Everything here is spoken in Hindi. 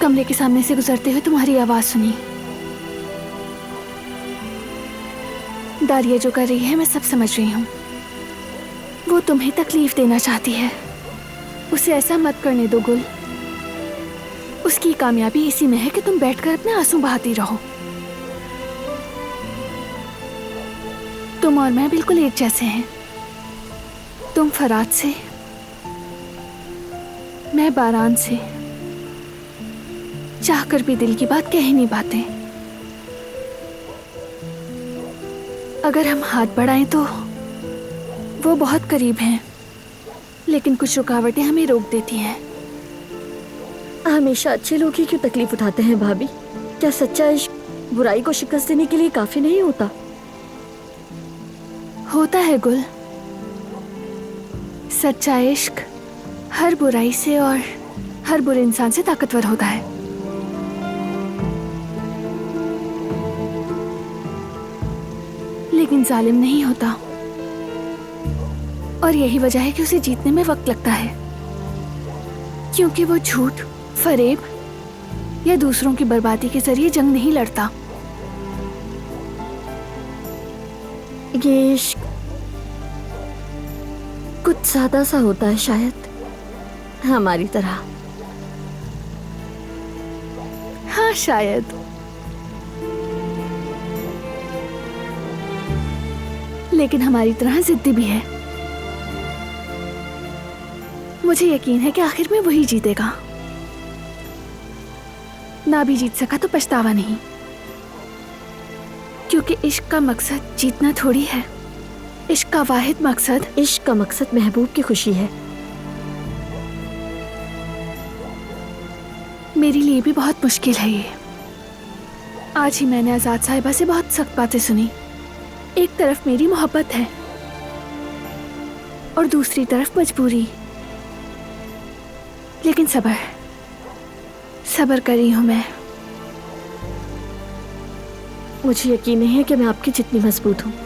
कमरे के सामने से गुजरते हुए तुम्हारी आवाज सुनी। दारिया जो कर रही है मैं सब समझ रही हूँ। वो तुम्हें तकलीफ देना चाहती है। उसे ऐसा मत करने दो गुल। उसकी कामयाबी इसी में है कि तुम बैठकर अपने आंसू बहाती रहो। तुम और मैं बिल्कुल एक जैसे हैं। तुम फराज से, मैं बारान से। चाहकर भी दिल की बात कह ही नहीं पाते। अगर हम हाथ बढ़ाएं तो वो बहुत करीब हैं, लेकिन कुछ रुकावटें हमें रोक देती हैं। हमेशा अच्छे लोग ही क्यों तकलीफ उठाते हैं भाभी? क्या सच्चा इश्क बुराई को शिकस्त देने के लिए काफी नहीं होता? होता है गुल। सच्चा इश्क हर बुराई से और हर बुरे इंसान से ताकतवर होता है। लेकिन जालिम नहीं होता। और यही वजह है कि उसे जीतने में वक्त लगता है, क्योंकि वो झूठ, फरेब या दूसरों की बर्बादी के जरिए जंग नहीं लड़ता। ये इश्क कुछ सादा सा होता है शायद, हमारी तरह। हाँ शायद। लेकिन हमारी तरह जिद्दी भी है। मुझे यकीन है कि आखिर में वही जीतेगा। ना भी जीत सका तो पछतावा नहीं, क्योंकि इश्क का मकसद जीतना थोड़ी है। इश्क का वाहिद मकसद, इश्क का मकसद महबूब की खुशी है। मेरे लिए भी बहुत मुश्किल है ये। आज ही मैंने आजाद साहिबा से बहुत सख्त बातें सुनी। एक तरफ मेरी मोहब्बत है और दूसरी तरफ मजबूरी। लेकिन सब्र कर रही हूं मैं। मुझे यकीन नहीं है कि मैं आपकी जितनी मजबूत हूँ।